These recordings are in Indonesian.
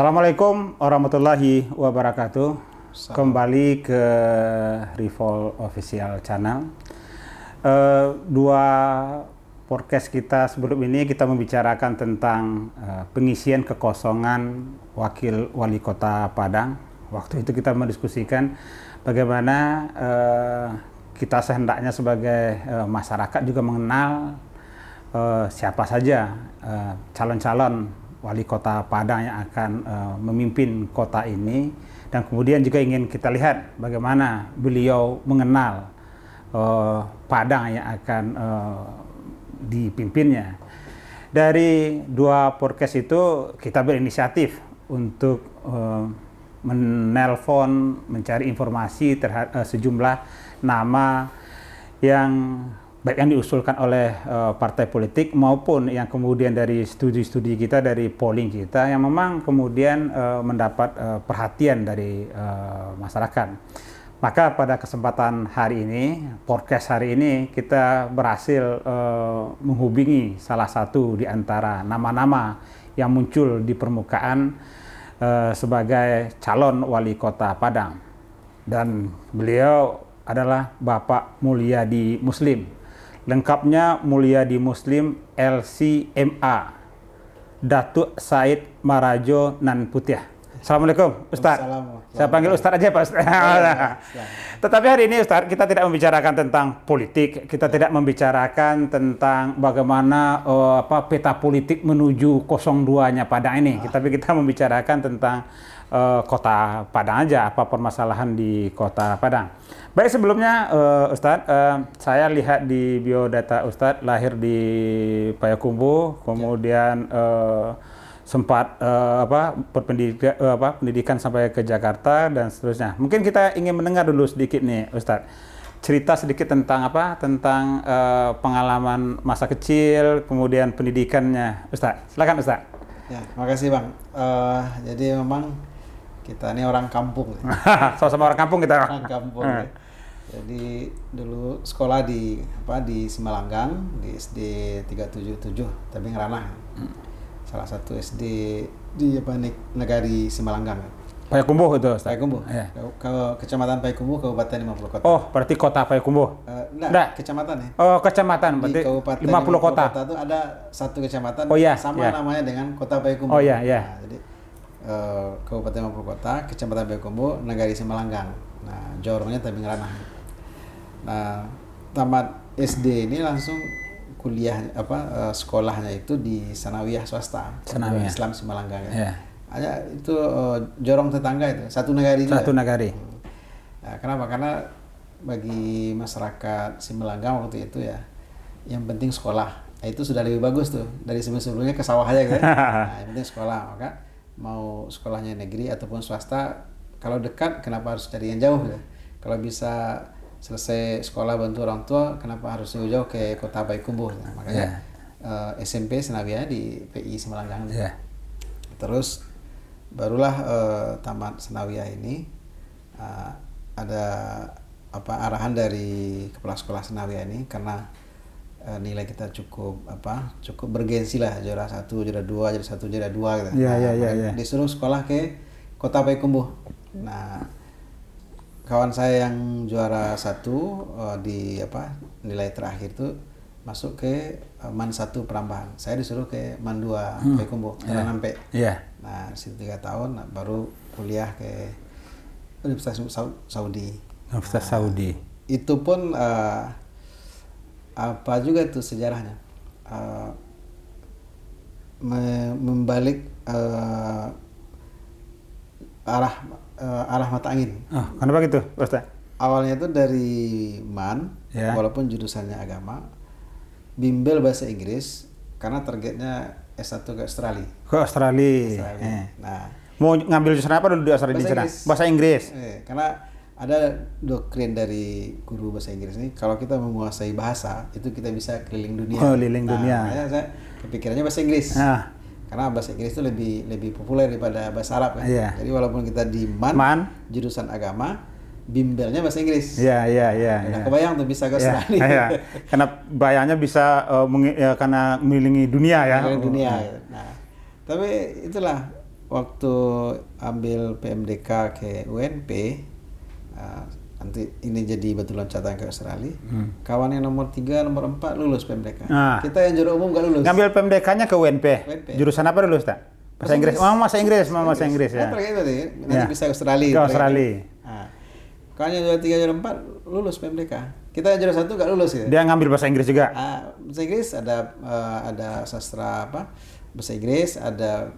Assalamualaikum warahmatullahi wabarakatuh. Kembali ke Revolve Official Channel. Dua podcast kita sebelum ini kita membicarakan tentang pengisian kekosongan Wakil Wali Kota Padang. Waktu itu kita mendiskusikan bagaimana kita sehendaknya sebagai masyarakat juga mengenal siapa saja calon-calon Wali Kota Padang yang akan memimpin kota ini, dan kemudian juga ingin kita lihat bagaimana beliau mengenal Padang yang akan dipimpinnya. Dari dua podcast itu kita berinisiatif untuk menelpon, mencari informasi terhadap sejumlah nama yang baik yang diusulkan oleh partai politik maupun yang kemudian dari studi-studi kita, dari polling kita yang memang kemudian mendapat perhatian dari masyarakat. Maka pada kesempatan hari ini, podcast hari ini, kita berhasil menghubungi salah satu di antara nama-nama yang muncul di permukaan sebagai calon wali kota Padang. Dan beliau adalah Bapak Mulyadi Muslim. Lengkapnya Mulyadi Muslim LCMA, Datuk Said Marajo Nan Putiah. Assalamualaikum Ustaz. Saya panggil Ustaz aja Pak Ustaz. Tetapi hari ini Ustaz, kita tidak membicarakan tentang politik, kita tidak membicarakan tentang bagaimana peta politik menuju 02-nya Padang ini. Tapi kita membicarakan tentang kota Padang aja, apa permasalahan di kota Padang. Baik, sebelumnya Ustadz, saya lihat di biodata Ustadz lahir di Payakumbuh, kemudian sempat pendidikan sampai ke Jakarta dan seterusnya. Mungkin kita ingin mendengar dulu sedikit nih Ustadz, cerita sedikit tentang tentang pengalaman masa kecil, kemudian pendidikannya Ustadz. Silakan Ustadz. Ya, makasih Bang. Jadi memang kita ini orang kampung. Sama-sama orang kampung kita. Orang kampung. Jadi dulu sekolah di Simalanggang, di SD 377 Tebing Ranah. Salah satu SD di Negari Simalanggang. Payakumbuh itu, Ustaz? Payakumbuh. Ya. Kecamatan Payakumbuh, Kabupaten 50 Kota. Oh, berarti kota Payakumbuh? Enggak, kecamatan ya. Oh, kecamatan. Berarti di Kabupaten 50 kota. Itu ada satu kecamatan sama namanya dengan Kota Payakumbuh. Oh iya, iya. Nah, jadi Kabupaten 50 Kota, Kecamatan Payakumbuh, Negari Simalanggang. Nah, jorongnya Tebing Ranah. Nah, tamat SD ini langsung kuliah sekolahnya itu di Sanawiyah swasta, Sanawiyah Islam Simalanggang. Ya. Ada itu jorong tetangga itu, satu negari juga. Satu negari. Nah, kenapa? Karena bagi masyarakat Simalanggang waktu itu ya, yang penting sekolah. Nah, itu sudah lebih bagus tuh dari sebelumnya ke sawah aja kan. Nah, yang penting sekolah. Maka mau sekolahnya negeri ataupun swasta, kalau dekat kenapa harus cari yang jauh ya? Kalau bisa selesai sekolah bantu orang tua, kenapa harus jauh-jauh ke Kota Payakumbuh? Nah, makanya SMP Sanawiyah di PI Simalanggang. Terus barulah tamat Sanawiyah ini ada arahan dari kepala sekolah Sanawiyah ini, karena nilai kita cukup bergensi lah, juara 1, juara 2, juara 1, juara 2 gitu. Disuruh sekolah ke Kota Payakumbuh. Nah, kawan saya yang juara 1 di nilai terakhir tuh masuk ke Man 1 Perambahan. Saya disuruh ke Man 2 Payakumbuh, Ranampe. Nah, situ 3 tahun baru kuliah ke Universitas Saudi. Universitas Saudi. Itu pun apa juga tuh sejarahnya. Membalik arah mata angin. Oh, kenapa gitu, Ustaz? Awalnya itu dari Man, walaupun jurusannya agama, bimbel bahasa Inggris, karena targetnya S1 ke Australia. Ke Australia. Nah, mau ngambil jurusan apa dulu di Australia? Bahasa Inggris. Karena ada doktrin dari guru bahasa Inggris ini, kalau kita menguasai bahasa, itu kita bisa keliling dunia. Keliling dunia. Makanya saya kepikirannya bahasa Inggris. Karena bahasa Inggris itu lebih populer daripada bahasa Arab kan. Jadi walaupun kita di Man, jurusan agama, bimbelnya bahasa Inggris. Nah, kebayang tuh bisa ke Australia. Karena bayangnya bisa karena mengelilingi dunia ya. Mengelilingi dunia. Nah, tapi itulah waktu ambil PMDK ke UNP, nanti ini jadi batu loncatan ke Australia. Kawan yang nomor 3, nomor 4 lulus PMDK. Kita yang juara umum nggak lulus. Ngambil PMDK-nya ke UNP. Jurusan apa dulu, Ustaz? Bahasa Inggris. Oh, bahasa Inggris ya. Nah, itu nih, nanti bisa ke Australia. Ke Australia. Nah, kawan yang juara 3, juara 4 lulus PMDK. Kita yang juara 1 nggak lulus ya. Dia ngambil bahasa Inggris juga. Bahasa Inggris ada sastra bahasa Inggris, ada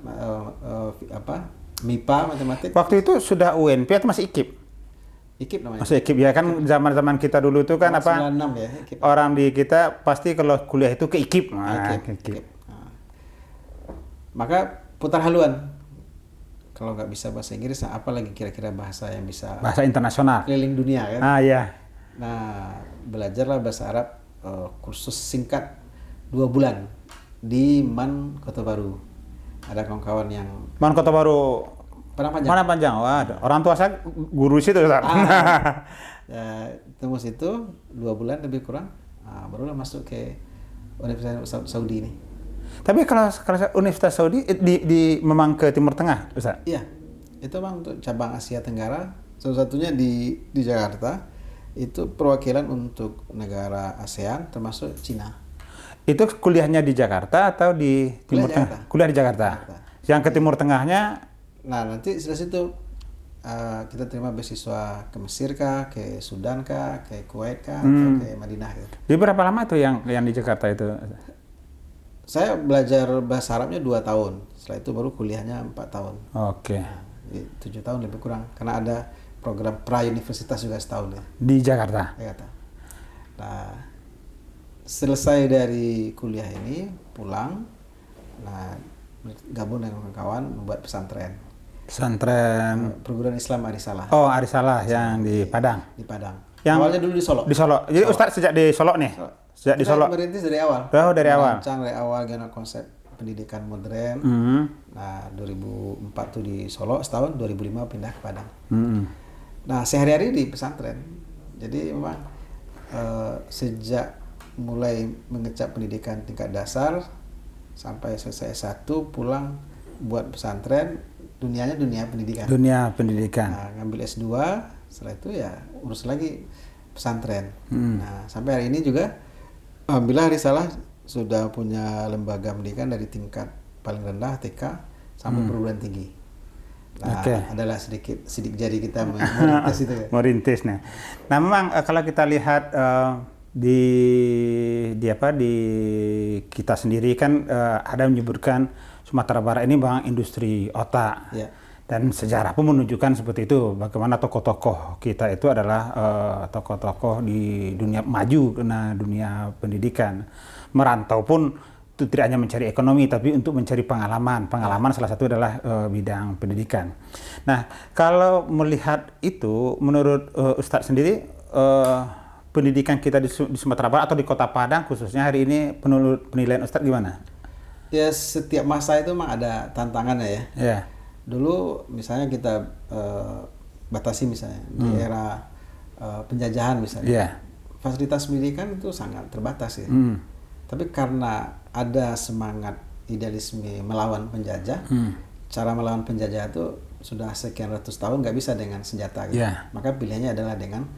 MIPA, matematik. Waktu itu sudah UNP atau masih IKIP? IKIP namanya. Masih IKIP ya kan, zaman-zaman kita dulu itu kan 96 ya, IKIP. orang di kita pasti kalau kuliah itu ke IKIP. IKIP. Maka putar haluan. Kalau nggak bisa bahasa Inggris, apa lagi kira-kira bahasa yang bisa Bahasa internasional. keliling dunia kan? Iya. Nah, belajarlah bahasa Arab, kursus singkat 2 bulan di Man Kota Baru. Ada kawan-kawan yang Man Kota Baru. Mana Panjang? Wah, orang tua saya guru situ, Ustaz. Ya, temu situ 2 bulan lebih kurang, barulah masuk ke Universitas Saudi ini. Tapi kalau Universitas Saudi memang ke Timur Tengah, Ustaz? Iya, itu memang untuk cabang Asia Tenggara. Salah satunya di Jakarta, itu perwakilan untuk negara ASEAN termasuk Cina. Itu kuliahnya di Jakarta atau di Timur Tengah? Kuliah di Jakarta. Yang ke Timur Tengahnya? Nah, nanti setelah situ kita terima beasiswa ke Mesir kah, ke Sudan kah, ke Kuwait kah, atau ke Madinah gitu. Jadi berapa lama tuh yang di Jakarta itu? Saya belajar bahasa Arabnya 2 tahun. Setelah itu baru kuliahnya 4 tahun. Oke. Nah, 7 tahun lebih kurang. Karena ada program pra-universitas juga setahun ya. Di Jakarta? Jakarta. Nah, selesai dari kuliah ini, pulang, nah gabung dengan kawan membuat pesantren. Pesantren Perguruan Islam Arisalah. Oh, Arisalah yang di Padang. Di Padang. Yang awalnya dulu di Solo. Di Solo. Jadi Ustadz sejak di Solo nih. Sejak di Solo. Merintis dari awal. Oh, dari awal. Merancang dari awal gimana konsep pendidikan modern. Nah, 2004 tuh di Solo setahun, 2005 pindah ke Padang. Nah, sehari-hari di pesantren. Jadi memang sejak mulai mengecap pendidikan tingkat dasar sampai selesai S1 pulang buat pesantren. Dunianya dunia pendidikan. Dunia pendidikan. Nah, ngambil S2, setelah itu ya urus lagi pesantren. Nah, sampai hari ini juga alhamdulillah Arisalah sudah punya lembaga pendidikan dari tingkat paling rendah TK sampai perguruan tinggi. Nah, adalah sidik jari kita merintis itu ya. Merintis nih. Nah, memang kalau kita lihat di kita sendiri kan ada menyebutkan Sumatera Barat ini memang industri otak. Ya. Dan sejarah pun menunjukkan seperti itu. Bagaimana tokoh-tokoh kita itu adalah tokoh-tokoh di dunia maju, karena dunia pendidikan. Merantau pun itu tidak hanya mencari ekonomi, tapi untuk mencari pengalaman. Pengalaman salah satu adalah bidang pendidikan. Nah, kalau melihat itu, menurut Ustadz sendiri, pendidikan kita di Sumatera Barat atau di Kota Padang khususnya hari ini, penilaian Ustadz gimana? Ya, setiap masa itu memang ada tantangannya ya. Yeah. Dulu misalnya kita batasi misalnya di era penjajahan misalnya. Yeah. Fasilitas pendidikan itu sangat terbatas ya. Tapi karena ada semangat idealisme melawan penjajah, cara melawan penjajah itu sudah sekian ratus tahun nggak bisa dengan senjata gitu. Yeah. Maka pilihannya adalah dengan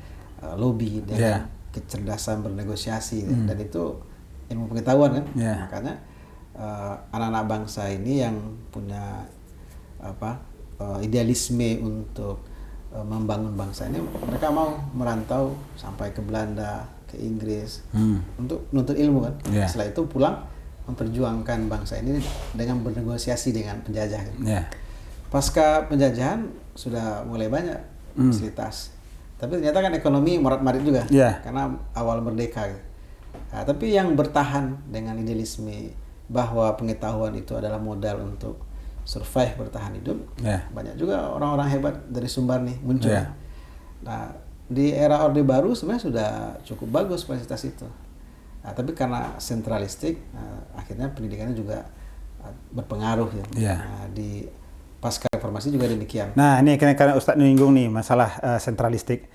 lobby, dengan kecerdasan bernegosiasi dan itu ilmu pengetahuan kan. Yeah. Makanya anak-anak bangsa ini yang punya idealisme untuk membangun bangsa ini, mereka mau merantau sampai ke Belanda, ke Inggris untuk menuntut ilmu kan. Yeah. Setelah itu pulang memperjuangkan bangsa ini dengan bernegosiasi dengan penjajah kan. Yeah. Pasca penjajahan sudah mulai banyak fasilitas, tapi ternyata kan ekonomi morat-marit juga karena awal merdeka gitu. Nah, tapi yang bertahan dengan idealisme bahwa pengetahuan itu adalah modal untuk survive, bertahan hidup, banyak juga orang-orang hebat dari Sumbar nih muncul. Nah, di era Orde Baru sebenarnya sudah cukup bagus fasilitas itu. Nah, tapi karena sentralistik, akhirnya pendidikannya juga berpengaruh ya. Nah, di pasca reformasi juga demikian. Nah, ini karena Ustadz menyinggung nih masalah sentralistik.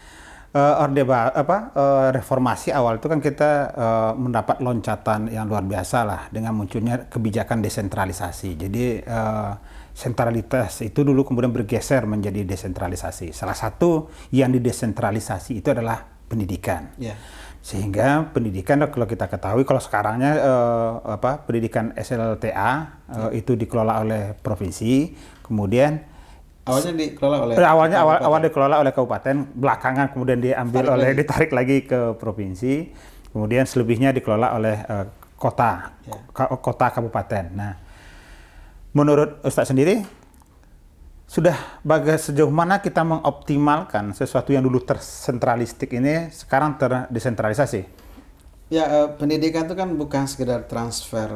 Reformasi awal itu kan kita mendapat loncatan yang luar biasa lah dengan munculnya kebijakan desentralisasi. Jadi sentralitas itu dulu kemudian bergeser menjadi desentralisasi. Salah satu yang didesentralisasi itu adalah pendidikan. Ya. Sehingga pendidikan kalau kita ketahui kalau sekarangnya pendidikan SLTA itu dikelola oleh provinsi, kemudian Awalnya dikelola oleh awal dikelola oleh kabupaten, belakangan kemudian ditarik lagi ke provinsi, kemudian selebihnya dikelola oleh kota kabupaten. Nah, menurut Ustadz sendiri, sejauh mana kita mengoptimalkan sesuatu yang dulu tersentralistik ini sekarang terdesentralisasi? Ya, pendidikan itu kan bukan sekedar transfer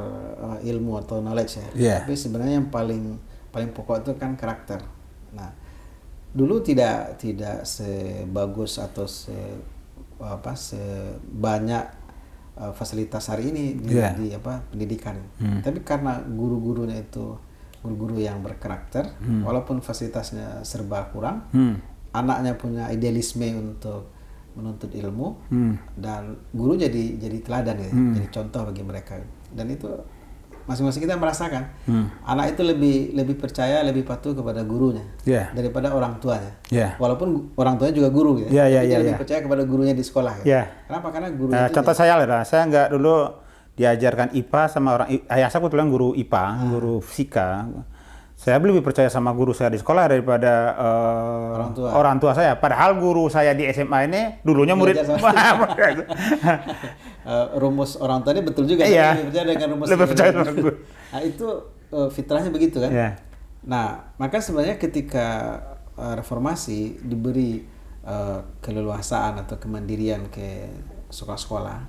ilmu atau knowledge ya, tapi sebenarnya yang paling pokok itu kan karakter. Nah, dulu tidak sebagus atau sebanyak fasilitas hari ini di pendidikan. Tapi karena guru-gurunya itu guru-guru yang berkarakter, walaupun fasilitasnya serba kurang, anaknya punya idealisme untuk menuntut ilmu, dan guru jadi teladan ya, jadi contoh bagi mereka. Dan itu masing-masing kita merasakan, anak itu lebih percaya, lebih patuh kepada gurunya daripada orang tuanya. Walaupun orang tuanya juga guru gitu. Dia lebih percaya kepada gurunya di sekolah. Gitu. Kenapa? Karena guru itu contoh saya nggak dulu diajarkan IPA sama ayah saya kebetulan guru IPA, guru fisika. Saya lebih percaya sama guru saya di sekolah daripada orang tua saya. Padahal guru saya di SMA ini dulunya murid. Rumus orang tua ini betul juga. Lebih percaya dengan rumus. Lebih percaya dengan guru. Nah, itu fitrahnya begitu kan. Nah, maka sebenarnya ketika reformasi diberi keleluasaan atau kemandirian ke sekolah-sekolah,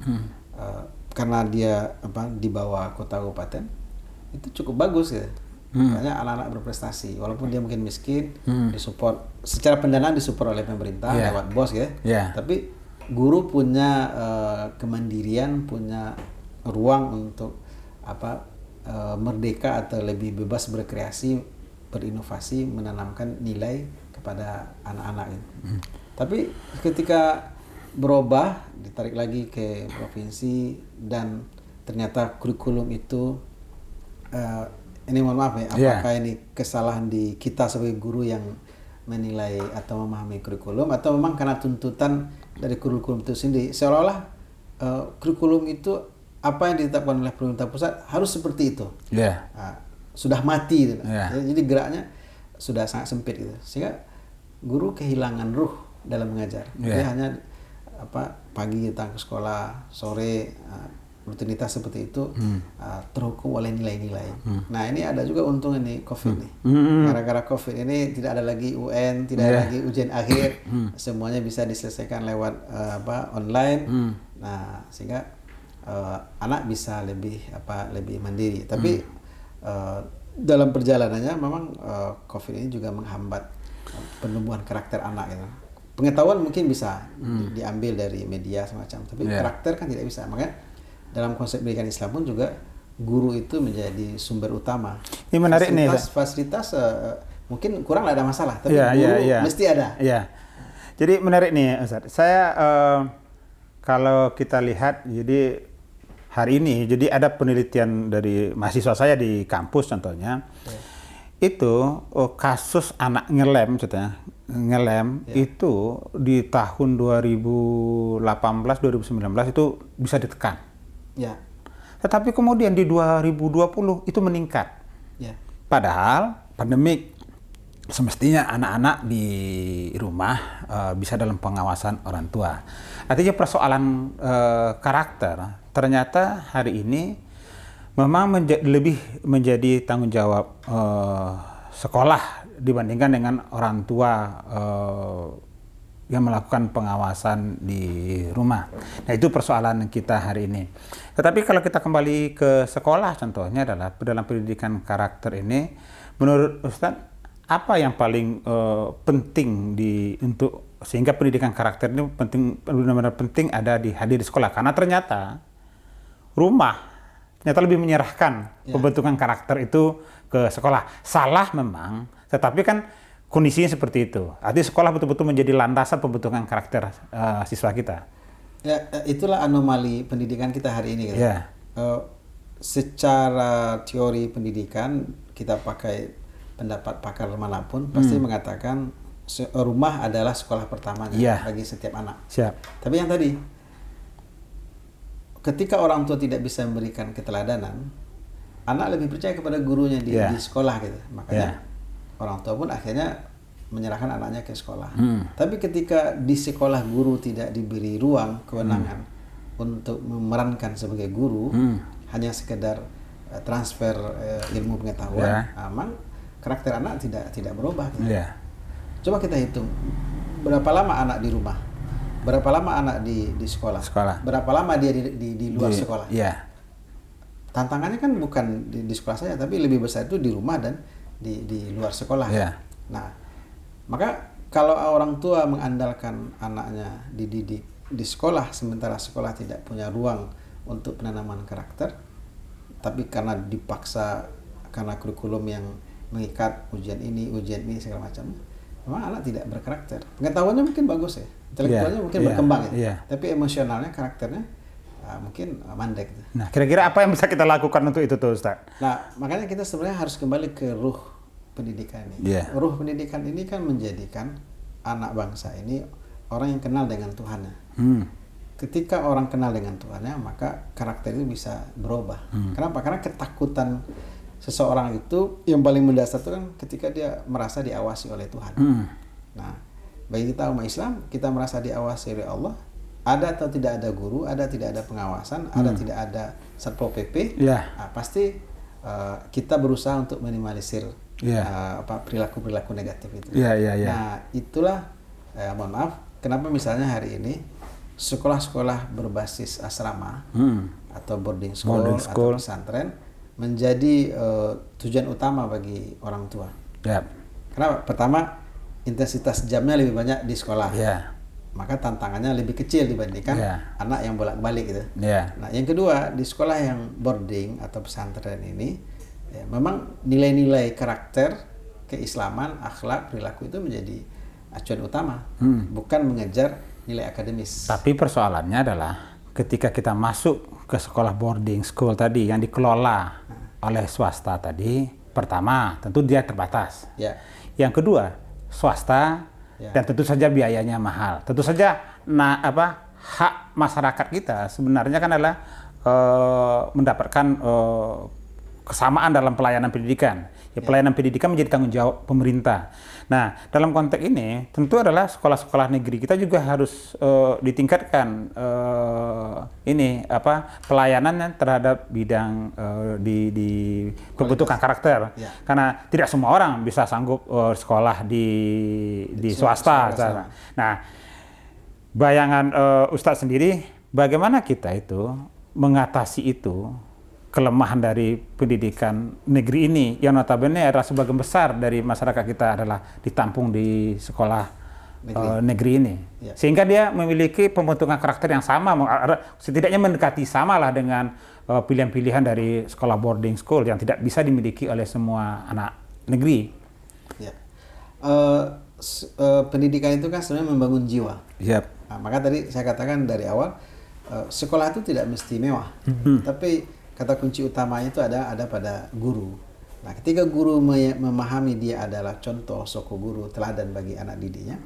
karena dia di bawah kota kabupaten, itu cukup bagus ya. Makanya anak-anak berprestasi, walaupun dia mungkin miskin, disupport secara pendanaan, disupport oleh pemerintah lewat BOS gitu. Tapi guru punya kemandirian, punya ruang untuk merdeka atau lebih bebas berkreasi, berinovasi, menanamkan nilai kepada anak-anak gitu. Tapi ketika berubah, ditarik lagi ke provinsi, dan ternyata kurikulum itu ini mohon maaf ya, apakah ini kesalahan di kita sebagai guru yang menilai atau memahami kurikulum, atau memang karena tuntutan dari kurikulum itu sendiri, seolah-olah kurikulum itu apa yang ditetapkan oleh pemerintah pusat harus seperti itu. Sudah mati gitu. Jadi geraknya sudah sangat sempit gitu, sehingga guru kehilangan ruh dalam mengajar. Dia hanya pagi datang ke sekolah, sore rutinitas seperti itu, terhukum oleh nilai-nilai. Nah, ini ada juga untung ini COVID nih. Gara-gara COVID ini tidak ada lagi UN, tidak ada lagi ujian akhir, semuanya bisa diselesaikan lewat online. Nah, sehingga anak bisa lebih mandiri. Tapi dalam perjalanannya memang COVID ini juga menghambat penumbuhan karakter anak gitu. Pengetahuan mungkin bisa diambil dari media semacam, tapi karakter kan tidak bisa. Makanya dalam konsep pendidikan Islam pun juga guru itu menjadi sumber utama. Ini menarik fasilitas mungkin kurang lah, ada masalah, tapi guru mesti ada. Jadi menarik nih Ustaz. Saya kalau kita lihat, jadi hari ini jadi ada penelitian dari mahasiswa saya di kampus contohnya. Itu kasus anak ngelem itu di tahun 2018 2019 itu bisa ditekan. Tetapi kemudian di 2020 itu meningkat. Padahal pandemik, semestinya anak-anak di rumah bisa dalam pengawasan orang tua. Artinya persoalan karakter ternyata hari ini memang lebih menjadi tanggung jawab sekolah dibandingkan dengan orang tua yang melakukan pengawasan di rumah. Nah, itu persoalan kita hari ini. Tetapi kalau kita kembali ke sekolah, contohnya adalah dalam pendidikan karakter ini, menurut Ustadz, apa yang paling penting untuk sehingga pendidikan karakter ini benar-benar penting ada hadir di sekolah? Karena ternyata rumah ternyata lebih menyerahkan pembentukan karakter itu ke sekolah. Salah memang, tetapi kan kondisinya seperti itu. Artinya sekolah betul-betul menjadi landasan pembentukan karakter siswa kita. Ya, itulah anomali pendidikan kita hari ini. Gitu. Secara teori pendidikan kita pakai pendapat pakar manapun pasti mengatakan rumah adalah sekolah pertamanya bagi setiap anak. Siap. Tapi yang tadi, ketika orang tua tidak bisa memberikan keteladanan, anak lebih percaya kepada gurunya di sekolah gitu. Makanya orang tua pun akhirnya menyerahkan anaknya ke sekolah. Tapi ketika di sekolah guru tidak diberi ruang kewenangan untuk memerankan sebagai guru, hanya sekedar transfer ilmu pengetahuan, memang karakter anak tidak berubah. Gitu. Coba kita hitung berapa lama anak di rumah, berapa lama anak di sekolah, berapa lama dia di luar sekolah. Tantangannya kan bukan di sekolah saja, tapi lebih besar itu di rumah dan di luar sekolah. Nah, maka kalau orang tua mengandalkan anaknya dididik di sekolah, sementara sekolah tidak punya ruang untuk penanaman karakter, tapi karena dipaksa, karena kurikulum yang mengikat ujian ini segala macam, memang anak tidak berkarakter. Pengetahuannya mungkin bagus ya, intelektualnya mungkin berkembang ya, tapi emosionalnya, karakternya mungkin mandek. Nah, kira-kira apa yang bisa kita lakukan untuk itu tuh, Ustaz? Nah, makanya kita sebenarnya harus kembali ke ruh pendidikan ini. Ruh pendidikan ini kan menjadikan anak bangsa ini orang yang kenal dengan Tuhannya. Ketika orang kenal dengan Tuhannya, maka karakter itu bisa berubah. Kenapa? Karena ketakutan seseorang itu yang paling mendasar itu kan ketika dia merasa diawasi oleh Tuhan. Nah, bagi kita umat Islam, kita merasa diawasi oleh Allah, ada atau tidak ada guru, ada tidak ada pengawasan, ada tidak ada Satpol PP, nah, pasti kita berusaha untuk minimalisir perilaku-perilaku negatif itu. Nah, itulah mohon maaf, kenapa misalnya hari ini sekolah-sekolah berbasis asrama atau boarding school atau pesantren menjadi tujuan utama bagi orang tua. Kenapa? Pertama, intensitas jamnya lebih banyak di sekolah. Maka tantangannya lebih kecil dibandingkan anak yang bolak-balik gitu. Nah, yang kedua, di sekolah yang boarding atau pesantren ini memang nilai-nilai karakter, keislaman, akhlak, perilaku itu menjadi acuan utama, bukan mengejar nilai akademis. Tapi persoalannya adalah ketika kita masuk ke sekolah boarding school tadi yang dikelola oleh swasta tadi, pertama tentu dia terbatas. Yang kedua, swasta dan tentu saja biayanya mahal. Tentu saja hak masyarakat kita sebenarnya kan adalah mendapatkan kesamaan dalam pelayanan pendidikan. Pelayanan pendidikan menjadi tanggung jawab pemerintah. Nah, dalam konteks ini tentu adalah sekolah-sekolah negeri kita juga harus ditingkatkan pelayanannya terhadap bidang di pembentukan karakter. Karena tidak semua orang bisa sanggup sekolah di swasta. Nah, bayangan Ustadz sendiri, bagaimana kita itu mengatasi itu? Kelemahan dari pendidikan negeri ini yang notabene adalah sebagian besar dari masyarakat kita adalah ditampung di sekolah negeri ini, sehingga dia memiliki pembentukan karakter yang sama, setidaknya mendekati samalah dengan pilihan-pilihan dari sekolah boarding school yang tidak bisa dimiliki oleh semua anak negeri. Pendidikan itu kan sebenarnya membangun jiwa. Nah, maka tadi saya katakan dari awal, sekolah itu tidak mesti mewah, tapi kata kunci utamanya itu ada pada guru. Nah, ketika guru memahami dia adalah contoh soko guru, teladan bagi anak didiknya,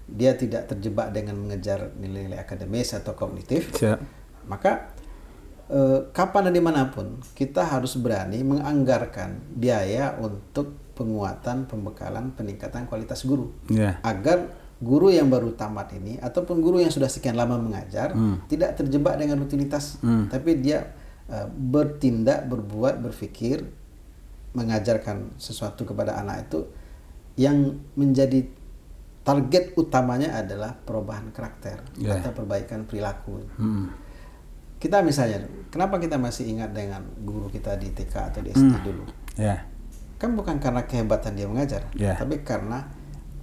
dia tidak terjebak dengan mengejar nilai-nilai akademis atau kognitif, maka kapan dan dimanapun kita harus berani menganggarkan biaya untuk penguatan, pembekalan, peningkatan kualitas guru, agar guru yang baru tamat ini ataupun guru yang sudah sekian lama mengajar tidak terjebak dengan rutinitas, tapi dia bertindak, berbuat, berpikir, mengajarkan sesuatu kepada anak itu yang menjadi target utamanya adalah perubahan karakter atau perbaikan perilaku. Kita misalnya, kenapa kita masih ingat dengan guru kita di TK atau di SD dulu? Kan bukan karena kehebatan dia mengajar, tapi karena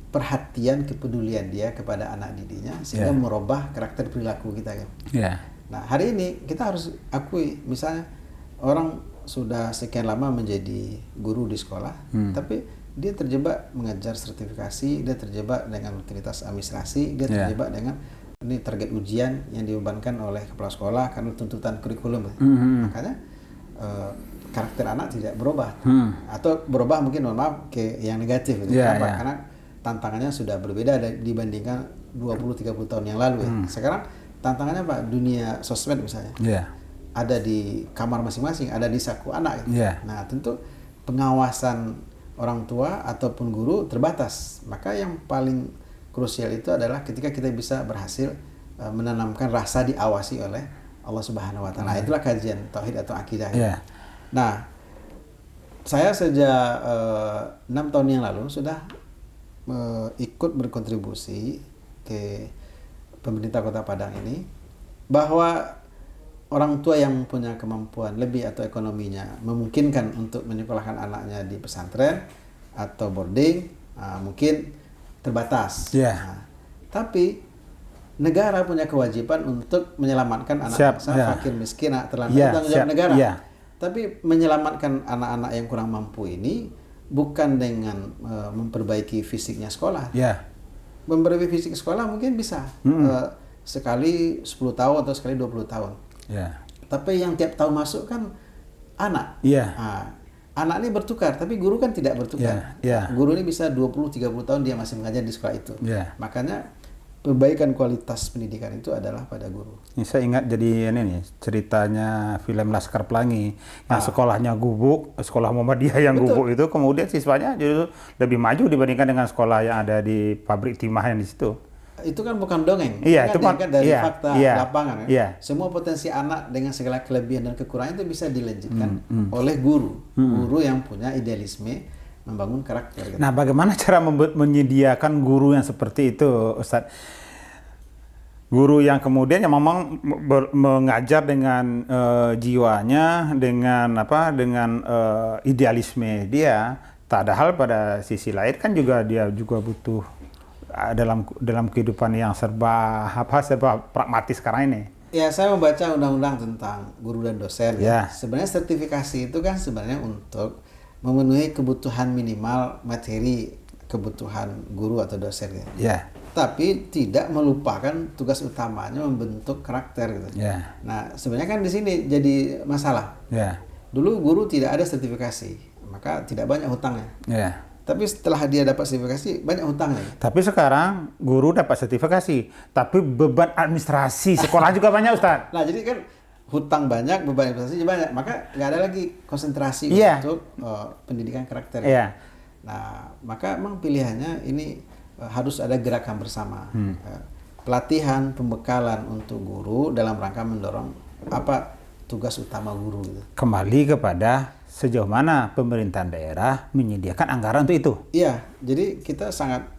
perhatian, kepedulian dia kepada anak didiknya sehingga merubah karakter perilaku kita kan. Nah, hari ini kita harus akui, misalnya orang sudah sekian lama menjadi guru di sekolah, tapi dia terjebak mengejar sertifikasi, dia terjebak dengan rutinitas administrasi, dia terjebak dengan ini target ujian yang dibebankan oleh kepala sekolah karena tuntutan kurikulum. Makanya karakter anak tidak berubah atau berubah mungkin mohon maaf ke yang negatif gitu. Yeah, Kenapa? yeah. Karena tantangannya sudah berbeda dibandingkan 20-30 tahun yang lalu ya. Sekarang tantangannya Pak, dunia sosmed misalnya. Yeah. Ada di kamar masing-masing, ada di saku anak gitu. Yeah. Nah, tentu pengawasan orang tua ataupun guru terbatas. Maka yang paling krusial itu adalah ketika kita bisa berhasil menanamkan rasa diawasi oleh Allah Subhanahu wa taala. Itulah kajian tauhid atau akidah. Yeah. Nah, saya sejak 6 tahun yang lalu sudah ikut berkontribusi ke pemerintah Kota Padang ini, bahwa orang tua yang punya kemampuan lebih atau ekonominya memungkinkan untuk menyekolahkan anaknya di pesantren atau boarding, mungkin terbatas. Yeah. Nah, tapi negara punya kewajiban untuk menyelamatkan anak bangsa fakir miskin, terlantar, tanggung jawab negara. Tapi menyelamatkan anak-anak yang kurang mampu ini bukan dengan memperbaiki fisiknya sekolah. Memperbaiki fisik sekolah mungkin bisa sekali 10 tahun atau sekali 20 tahun. Tapi yang tiap tahun masuk kan anak. Nah, anak ini bertukar, tapi guru kan tidak bertukar. Guru ini bisa 20-30 tahun dia masih mengajar di sekolah itu. Makanya perbaikan kualitas pendidikan itu adalah pada guru. Ini saya ingat jadi ini nih, ceritanya film Laskar Pelangi yang sekolahnya gubuk, sekolah Muhammadiyah yang gubuk itu, kemudian siswanya justru lebih maju dibandingkan dengan sekolah yang ada di pabrik timah yang di situ. Itu kan bukan dongeng, itu kan dari fakta lapangan. Semua potensi anak dengan segala kelebihan dan kekurangan itu bisa dilanjutkan oleh guru, guru yang punya idealisme membangun karakter. Gitu. Nah, bagaimana cara menyediakan guru yang seperti itu, Ustadz? Guru yang kemudian yang memang mengajar dengan jiwanya, dengan idealisme dia. Padahal pada sisi lain kan dia juga butuh dalam kehidupan yang serba pragmatis sekarang ini. Ya, saya membaca undang-undang tentang guru dan dosen. Sebenarnya sertifikasi itu kan sebenarnya untuk memenuhi kebutuhan minimal materi kebutuhan guru atau dosen gitu. Tapi tidak melupakan tugas utamanya membentuk karakter gitu. Nah, sebenarnya kan di sini jadi masalah. Dulu guru tidak ada sertifikasi, maka tidak banyak hutangnya. Tapi setelah dia dapat sertifikasi, banyak hutangnya. Tapi sekarang guru dapat sertifikasi, tapi beban administrasi sekolah juga banyak, Ustaz. Nah, jadi kan hutang banyak, beban administrasi banyak, maka nggak ada lagi konsentrasi untuk pendidikan karakter. Nah, maka memang pilihannya ini harus ada gerakan bersama, pelatihan, pembekalan untuk guru dalam rangka mendorong apa tugas utama guru. Gitu. Kembali kepada sejauh mana pemerintahan daerah menyediakan anggaran untuk itu. Iya, jadi kita sangat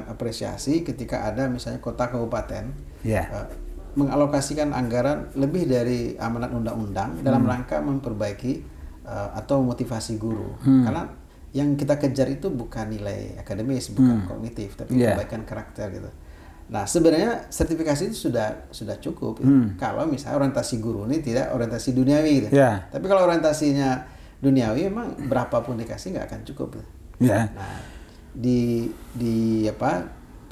apresiasi ketika ada misalnya kota kabupaten mengalokasikan anggaran lebih dari amanat undang-undang dalam rangka memperbaiki atau memotivasi guru. Karena yang kita kejar itu bukan nilai akademis, bukan kognitif, tapi perbaikan karakter gitu. Nah, sebenarnya sertifikasi itu sudah cukup kalau misalnya orientasi guru ini tidak orientasi duniawi gitu. Tapi kalau orientasinya duniawi memang berapapun dikasih nggak akan cukup. Nah, di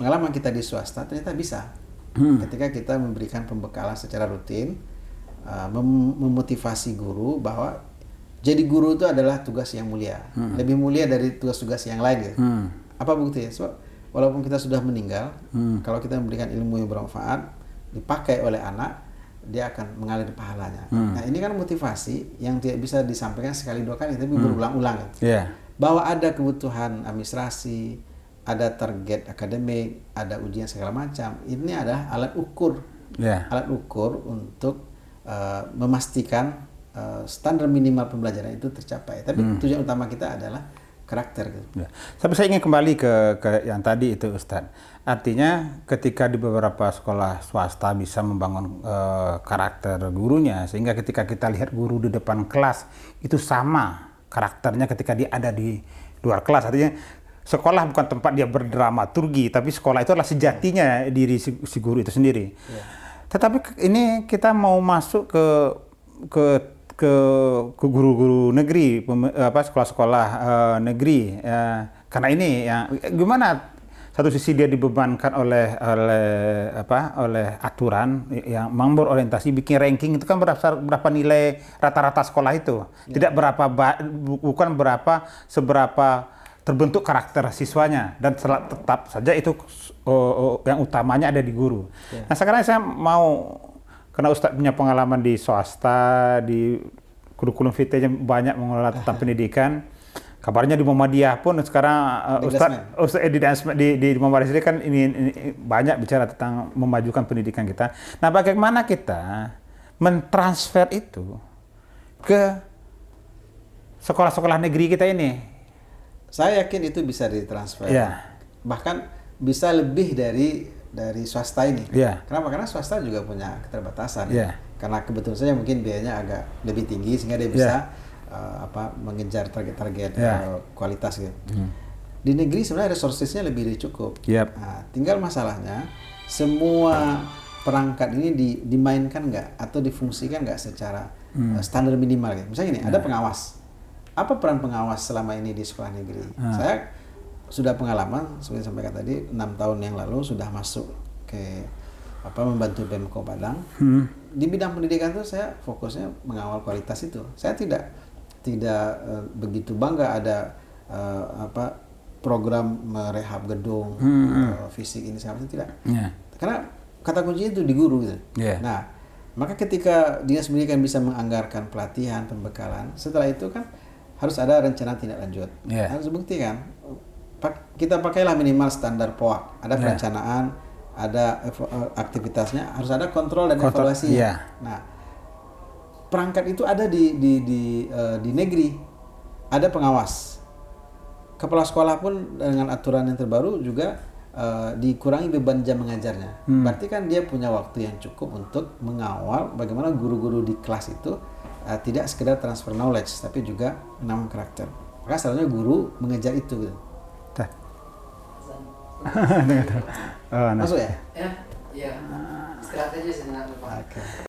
pengalaman kita di swasta ternyata bisa. Ketika kita memberikan pembekalan secara rutin, memotivasi guru bahwa jadi guru itu adalah tugas yang mulia, lebih mulia dari tugas-tugas yang lain. Gitu. Apa buktinya? Sebab walaupun kita sudah meninggal, kalau kita memberikan ilmu yang bermanfaat, dipakai oleh anak, dia akan mengalir pahalanya. Nah, ini kan motivasi yang tidak bisa disampaikan sekali dua kali, tapi berulang-ulang. Bahwa ada kebutuhan administrasi, ada target akademik, ada ujian segala macam. Ini adalah alat ukur, alat ukur untuk memastikan standar minimal pembelajaran itu tercapai. Tapi tujuan utama kita adalah karakter. Gitu. Tapi saya ingin kembali ke yang tadi itu, Ustadz. Artinya ketika di beberapa sekolah swasta bisa membangun karakter gurunya, sehingga ketika kita lihat guru di depan kelas itu sama karakternya ketika dia ada di luar kelas. Artinya sekolah bukan tempat dia berdramaturgi, tapi sekolah itu adalah sejatinya diri si guru itu sendiri. Tetapi ini kita mau masuk ke guru-guru negeri, sekolah-sekolah negeri, karena ini gimana satu sisi dia dibebankan oleh aturan yang memang berorientasi bikin ranking itu kan berapa nilai rata-rata sekolah itu. Tidak bukan seberapa terbentuk karakter siswanya, dan tetap saja itu yang utamanya ada di guru. Nah, sekarang saya mau, karena Ustadz punya pengalaman di swasta, di kurikulum VT banyak mengelola tentang pendidikan. Kabarnya di Muhammadiyah pun sekarang Ustadz di Muhammadiyah sendiri kan ini banyak bicara tentang memajukan pendidikan kita. Nah, bagaimana kita mentransfer itu ke sekolah-sekolah negeri kita ini? Saya yakin itu bisa ditransfer. Bahkan bisa lebih dari swasta ini. Kenapa? Karena swasta juga punya keterbatasan. Karena kebetulan saja mungkin biayanya agak lebih tinggi sehingga dia bisa mengejar target-target kualitas gitu. Di negeri sebenarnya resourcesnya lebih dari cukup. Nah, tinggal masalahnya semua perangkat ini dimainkan nggak atau difungsikan nggak secara standar minimal gitu. Misalnya gini, ada pengawas. Apa peran pengawas selama ini di sekolah negeri? Saya sudah pengalaman, seperti sampaikan tadi, 6 tahun yang lalu sudah masuk ke membantu Pemko Padang. Di bidang pendidikan itu saya fokusnya mengawal kualitas itu. Saya tidak begitu bangga ada program merehab gedung, fisik ini segala macam, tidak. Karena kata kuncinya itu di guru gitu. Nah, maka ketika dinas pendidikan bisa menganggarkan pelatihan, pembekalan, setelah itu kan harus ada rencana tindak lanjut. Harus buktikan. Kita pakailah minimal standar POAK, ada perencanaan, ada aktivitasnya, harus ada kontrol dan evaluasi. Nah, perangkat itu ada di negeri, ada pengawas. Kepala sekolah pun dengan aturan yang terbaru juga dikurangi beban jam mengajarnya. Berarti kan dia punya waktu yang cukup untuk mengawal bagaimana guru-guru di kelas itu tidak sekedar transfer knowledge, tapi juga menanam karakter. Maka seharusnya guru mengejar itu. Gitu. Masuk ya? Ya. Istirahat aja sebenarnya Pak.